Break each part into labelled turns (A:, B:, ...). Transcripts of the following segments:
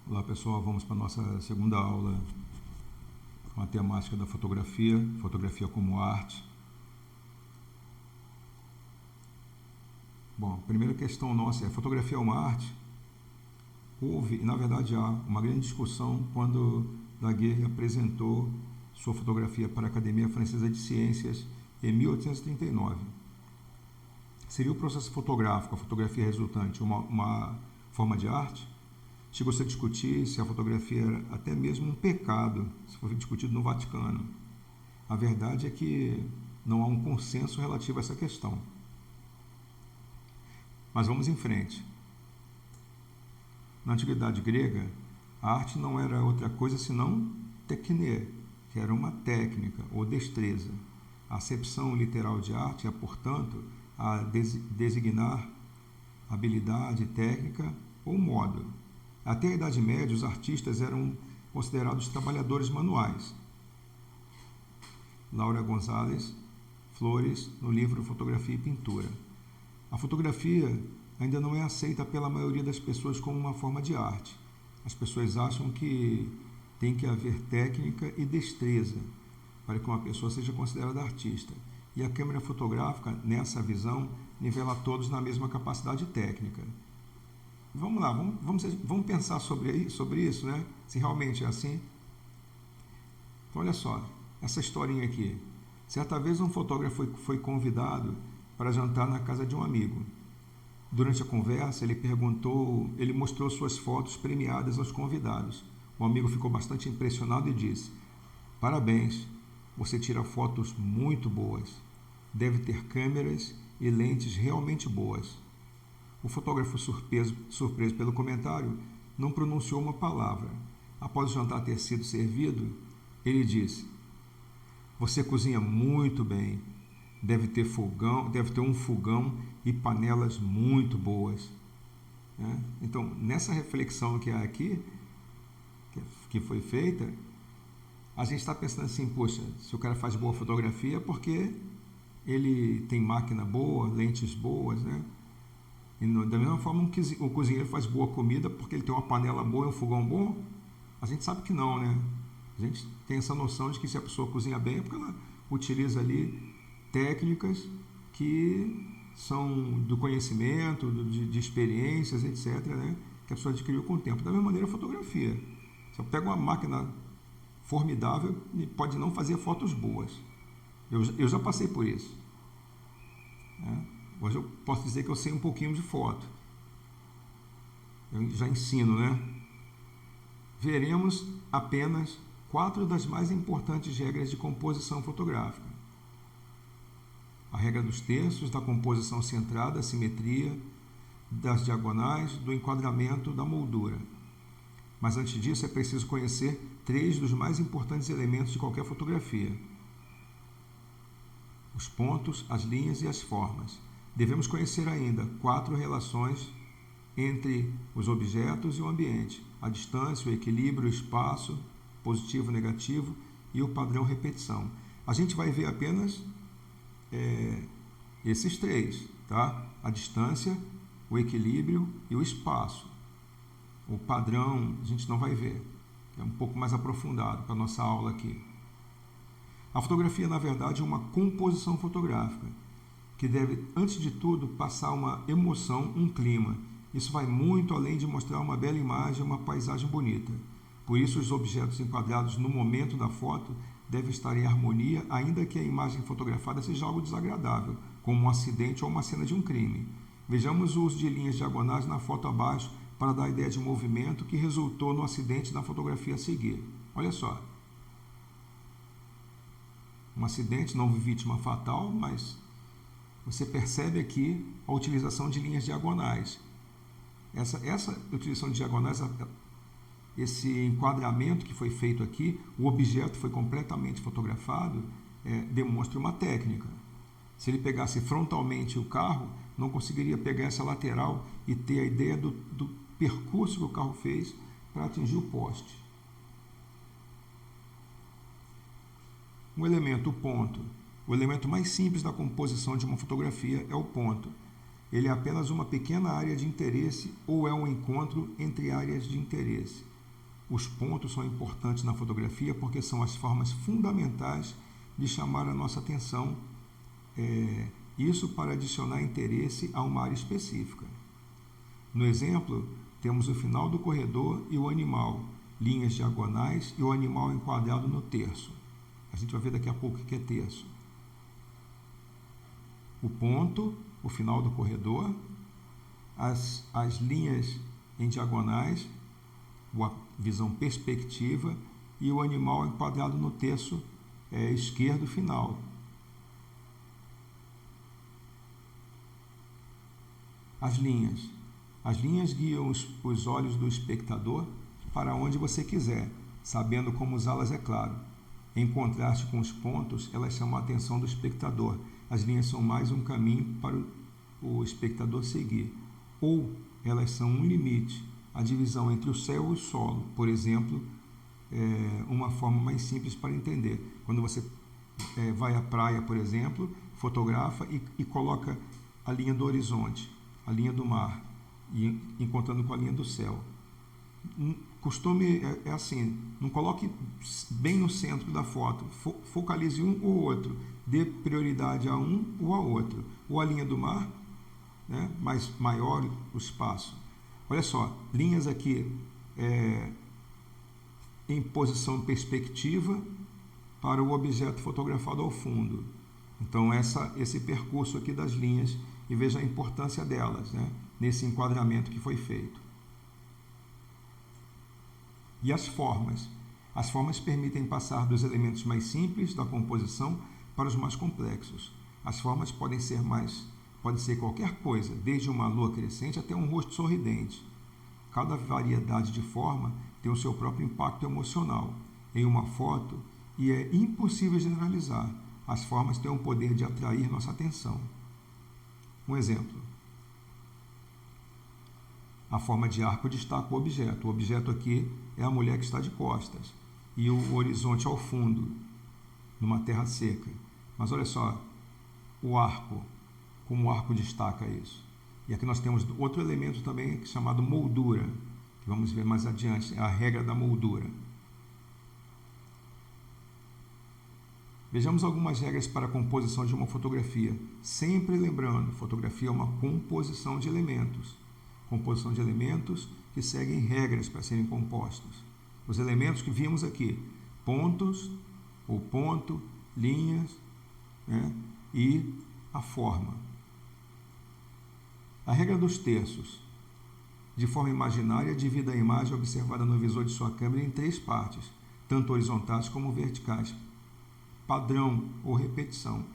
A: Olá pessoal, vamos para a nossa segunda aula com a temática da fotografia, fotografia como arte. Bom, a primeira questão nossa é: fotografia é uma arte? Houve, e na verdade há, uma grande discussão quando Daguerre apresentou sua fotografia para a Academia Francesa de Ciências em 1839. Seria o processo fotográfico, a fotografia resultante, uma forma de arte? Chegou-se a discutir se a fotografia era até mesmo um pecado, se foi discutido no Vaticano. A verdade é que não há um consenso relativo a essa questão. Mas vamos em frente. Na antiguidade grega, a arte não era outra coisa senão techne, que era uma técnica ou destreza. A acepção literal de arte é, portanto, a designar habilidade, técnica ou modo. Até a Idade Média, os artistas eram considerados trabalhadores manuais. Laura Gonzalez Flores, no livro Fotografia e Pintura. A fotografia ainda não é aceita pela maioria das pessoas como uma forma de arte. As pessoas acham que tem que haver técnica e destreza para que uma pessoa seja considerada artista. E a câmera fotográfica, nessa visão, nivela todos na mesma capacidade técnica. Vamos lá, vamos pensar sobre isso, né? Se realmente é assim. Então, olha só, essa historinha aqui. Certa vez um fotógrafo foi convidado para jantar na casa de um amigo. Durante a conversa, ele mostrou suas fotos premiadas aos convidados. O amigo ficou bastante impressionado e disse: "Parabéns, você tira fotos muito boas. Deve ter câmeras e lentes realmente boas." O fotógrafo, surpreso pelo comentário, não pronunciou uma palavra. Após o jantar ter sido servido, ele disse: "Você cozinha muito bem. Deve ter um fogão e panelas muito boas." Então, nessa reflexão que há aqui, que foi feita, a gente está pensando assim: poxa, se o cara faz boa fotografia é porque ele tem máquina boa, lentes boas, né? E da mesma forma, o cozinheiro faz boa comida porque ele tem uma panela boa e um fogão bom? A gente sabe que não, né? A gente tem essa noção de que se a pessoa cozinha bem é porque ela utiliza ali técnicas que são do conhecimento, de experiências, etc., né? Que a pessoa adquiriu com o tempo. Da mesma maneira, a fotografia. Você pega uma máquina formidável e pode não fazer fotos boas. Eu já passei por isso, né? Hoje eu posso dizer que eu sei um pouquinho de foto. Eu já ensino, né? Veremos apenas 4 das mais importantes regras de composição fotográfica: a regra dos terços, da composição centrada, a simetria, das diagonais, do enquadramento, da moldura. Mas antes disso é preciso conhecer 3 dos mais importantes elementos de qualquer fotografia: os pontos, as linhas e as formas. Devemos conhecer ainda 4 relações entre os objetos e o ambiente: a distância, o equilíbrio, o espaço, positivo, negativo e o padrão repetição. A gente vai ver apenas esses 3, tá? A distância, o equilíbrio e o espaço. O padrão a gente não vai ver, é um pouco mais aprofundado para a nossa aula aqui. A fotografia, na verdade, é uma composição fotográfica que deve, antes de tudo, passar uma emoção, um clima. Isso vai muito além de mostrar uma bela imagem, uma paisagem bonita. Por isso, os objetos enquadrados no momento da foto devem estar em harmonia, ainda que a imagem fotografada seja algo desagradável, como um acidente ou uma cena de um crime. Vejamos o uso de linhas diagonais na foto abaixo para dar a ideia de movimento que resultou no acidente da fotografia a seguir. Olha só. Um acidente, não vítima fatal, mas você percebe aqui a utilização de linhas diagonais. Essa utilização de diagonais, esse enquadramento que foi feito aqui, o objeto foi completamente fotografado, demonstra uma técnica. Se ele pegasse frontalmente o carro, não conseguiria pegar essa lateral e ter a ideia do percurso que o carro fez para atingir o poste. Um elemento, o ponto. O elemento mais simples da composição de uma fotografia é o ponto. Ele é apenas uma pequena área de interesse ou é um encontro entre áreas de interesse. Os pontos são importantes na fotografia porque são as formas fundamentais de chamar a nossa atenção, isso para adicionar interesse a uma área específica. No exemplo, temos o final do corredor e o animal, linhas diagonais e o animal enquadrado no terço. A gente vai ver daqui a pouco o que é terço. O ponto, o final do corredor, as linhas em diagonais, a visão perspectiva, e o animal enquadrado no terço esquerdo final. As linhas guiam os olhos do espectador para onde você quiser, sabendo como usá-las, é claro. Em contraste com os pontos, elas chamam a atenção do espectador. As linhas são mais um caminho para o espectador seguir. Ou elas são um limite, a divisão entre o céu e o solo. Por exemplo, uma forma mais simples para entender. Quando você vai à praia, por exemplo, fotografa e coloca a linha do horizonte, a linha do mar, e encontrando com a linha do céu. Costume é assim, não coloque bem no centro da foto, focalize um ou outro, dê prioridade a um ou a outro, ou a linha do mar, né, mas maior o espaço. Olha só, linhas aqui em posição perspectiva para o objeto fotografado ao fundo. Então esse percurso aqui das linhas, e veja a importância delas, né, nesse enquadramento que foi feito. E as formas? As formas permitem passar dos elementos mais simples da composição para os mais complexos. As formas podem ser qualquer coisa, desde uma lua crescente até um rosto sorridente. Cada variedade de forma tem o seu próprio impacto emocional em uma foto e é impossível generalizar. As formas têm o poder de atrair nossa atenção. Um exemplo. A forma de arco destaca o objeto. O objeto aqui é a mulher que está de costas e o horizonte ao fundo, numa terra seca. Mas olha só, o arco, como o arco destaca isso. E aqui nós temos outro elemento também chamado moldura, que vamos ver mais adiante, é a regra da moldura. Vejamos algumas regras para a composição de uma fotografia. Sempre lembrando, fotografia é uma composição de elementos. Composição de elementos que seguem regras para serem compostos. Os elementos que vimos aqui, pontos, ou ponto, linhas, né, e a forma. A regra dos terços. De forma imaginária, divida a imagem observada no visor de sua câmera em 3 partes, tanto horizontais como verticais. Padrão ou repetição.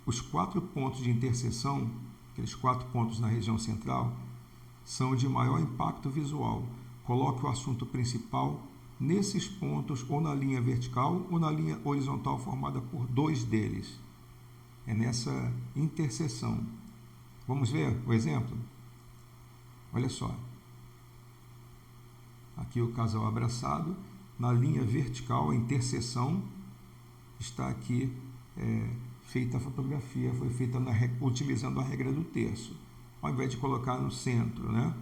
A: Os 4 pontos de interseção, aqueles 4 pontos na região central, são de maior impacto visual. Coloque o assunto principal nesses pontos, ou na linha vertical ou na linha horizontal formada por 2 deles. É nessa interseção. Vamos ver o exemplo? Olha só. Aqui o casal abraçado. Na linha vertical, a interseção, está aqui feita a fotografia, foi feita utilizando a regra do terço, ao invés de colocar no centro, né?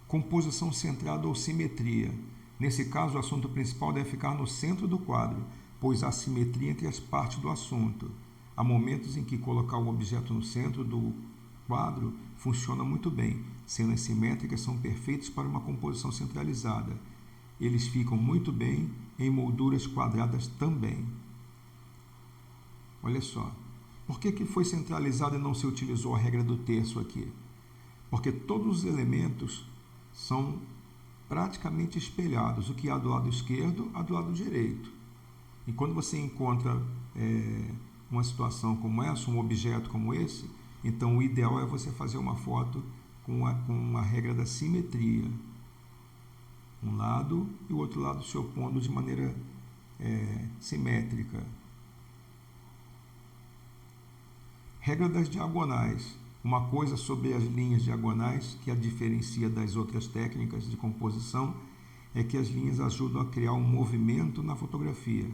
A: Composição centrada ou simetria. Nesse caso, o assunto principal deve ficar no centro do quadro, pois há simetria entre as partes do assunto. Há momentos em que colocar o objeto no centro do quadro funciona muito bem. Cenas simétricas são perfeitas para uma composição centralizada. Eles ficam muito bem em molduras quadradas também. Olha só. Por que foi centralizado e não se utilizou a regra do terço aqui? Porque todos os elementos são praticamente espelhados. O que há do lado esquerdo, há do lado direito. E quando você encontra uma situação como essa, um objeto como esse, então o ideal é você fazer uma foto com uma regra da simetria. Um lado e o outro lado se opondo de maneira simétrica. Regra das diagonais. Uma coisa sobre as linhas diagonais que a diferencia das outras técnicas de composição é que as linhas ajudam a criar um movimento na fotografia,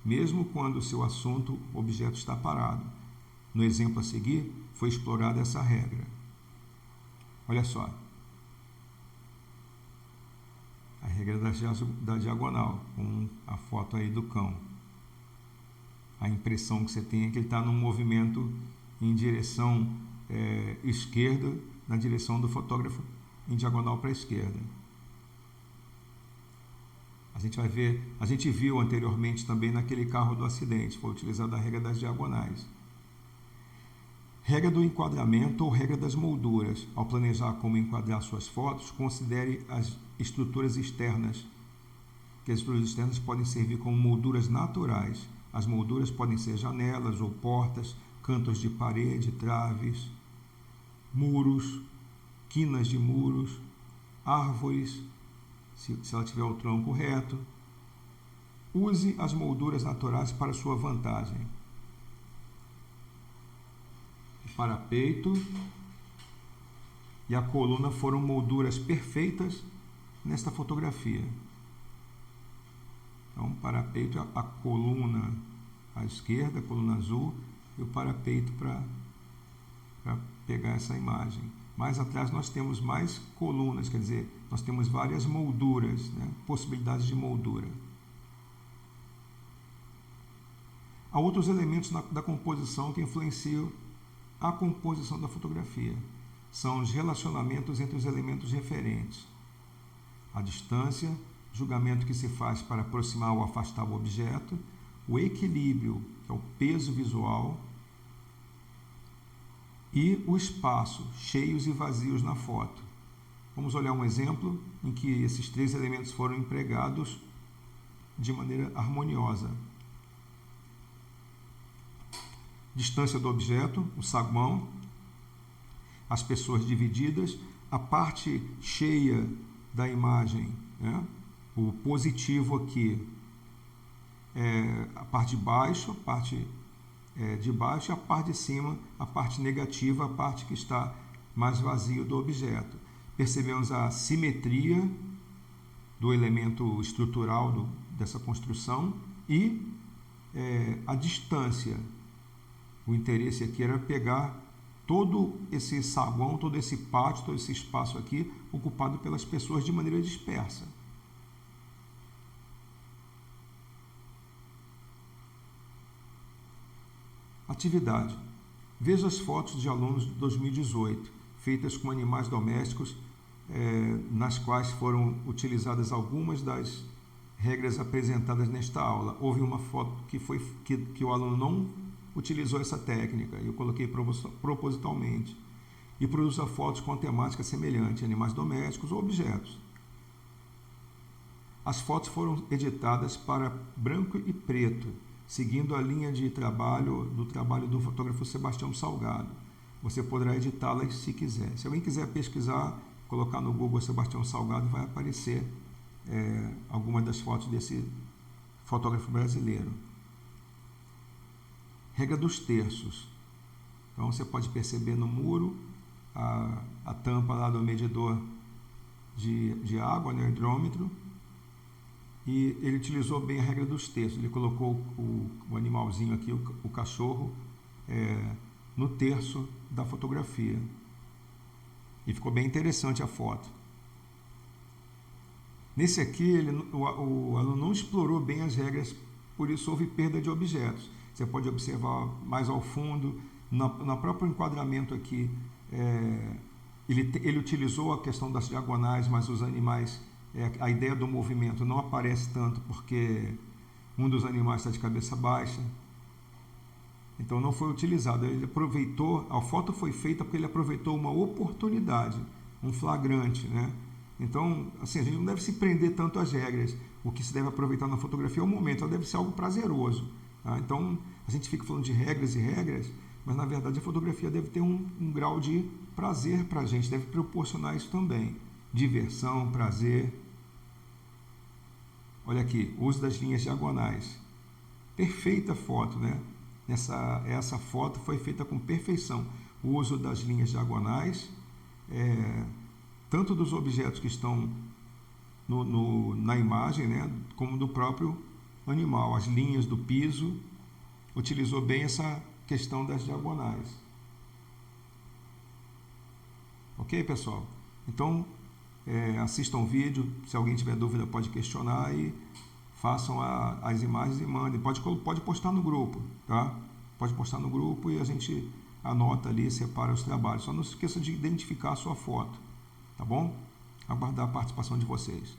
A: mesmo quando o seu assunto, objeto, está parado. No exemplo a seguir, foi explorada essa regra. Olha só. A regra da diagonal, com a foto aí do cão. A impressão que você tem é que ele está num movimento em direção esquerda, na direção do fotógrafo, em diagonal para a esquerda. A gente viu anteriormente também naquele carro do acidente, foi utilizada a regra das diagonais. Regra do enquadramento ou regra das molduras. Ao planejar como enquadrar suas fotos, considere as estruturas externas, que as estruturas externas podem servir como molduras naturais. As molduras podem ser janelas ou portas, cantos de parede, traves, muros, quinas de muros, árvores, se ela tiver o tronco reto. Use as molduras naturais para sua vantagem. O parapeito e a coluna foram molduras perfeitas nesta fotografia. Então, o parapeito, a coluna à esquerda, a coluna azul, e o parapeito para pegar essa imagem. Mais atrás nós temos mais colunas, quer dizer, nós temos várias molduras, né? Possibilidades de moldura. Há outros elementos da composição que influenciam a composição da fotografia. São os relacionamentos entre os elementos referentes. A distância, julgamento que se faz para aproximar ou afastar o objeto, o equilíbrio, que é o peso visual, e o espaço, cheios e vazios na foto. Vamos olhar um exemplo em que esses três elementos foram empregados de maneira harmoniosa. Distância do objeto, o saguão, as pessoas divididas, a parte cheia da imagem, né? O positivo aqui é a parte de baixo, e a parte de cima, a parte negativa, a parte que está mais vazia do objeto. Percebemos a simetria do elemento estrutural dessa construção e a distância. O interesse aqui era pegar todo esse saguão, todo esse pátio, todo esse espaço aqui ocupado pelas pessoas de maneira dispersa. Atividade. Veja as fotos de alunos de 2018, feitas com animais domésticos, nas quais foram utilizadas algumas das regras apresentadas nesta aula. Houve uma foto que o aluno não utilizou essa técnica, eu coloquei propositalmente, e produza fotos com temática semelhante, animais domésticos ou objetos. As fotos foram editadas para branco e preto, seguindo a linha de trabalho do fotógrafo Sebastião Salgado. Você poderá editá-las se quiser. Se alguém quiser pesquisar, colocar no Google Sebastião Salgado, vai aparecer algumas das fotos desse fotógrafo brasileiro. Regra dos terços. Então você pode perceber no muro a tampa lá do medidor de água, né, hidrômetro, e ele utilizou bem a regra dos terços. Ele colocou o animalzinho aqui, o cachorro, no terço da fotografia. E ficou bem interessante a foto. Nesse aqui, o aluno não explorou bem as regras, por isso houve perda de objetos. Você pode observar mais ao fundo, no próprio enquadramento aqui, ele utilizou a questão das diagonais, mas os animais, a ideia do movimento não aparece tanto porque um dos animais está de cabeça baixa. Então não foi utilizado. Ele aproveitou, a foto foi feita porque ele aproveitou uma oportunidade, um flagrante, né? Então, assim, a gente não deve se prender tanto às regras. O que se deve aproveitar na fotografia é o momento, ela deve ser algo prazeroso. Tá? Então, a gente fica falando de regras e regras, mas na verdade a fotografia deve ter um grau de prazer para a gente, deve proporcionar isso também. Diversão, prazer. Olha aqui, uso das linhas diagonais. Perfeita foto, né? Essa foto foi feita com perfeição. O uso das linhas diagonais, tanto dos objetos que estão na imagem, né, como do próprio animal. As linhas do piso, utilizou bem essa questão das diagonais. Ok, pessoal? Então, assistam o vídeo, se alguém tiver dúvida pode questionar e façam as imagens e mandem. Pode postar no grupo, tá? Pode postar no grupo e a gente anota ali e separa os trabalhos. Só não se esqueça de identificar a sua foto, tá bom? Aguardar a participação de vocês.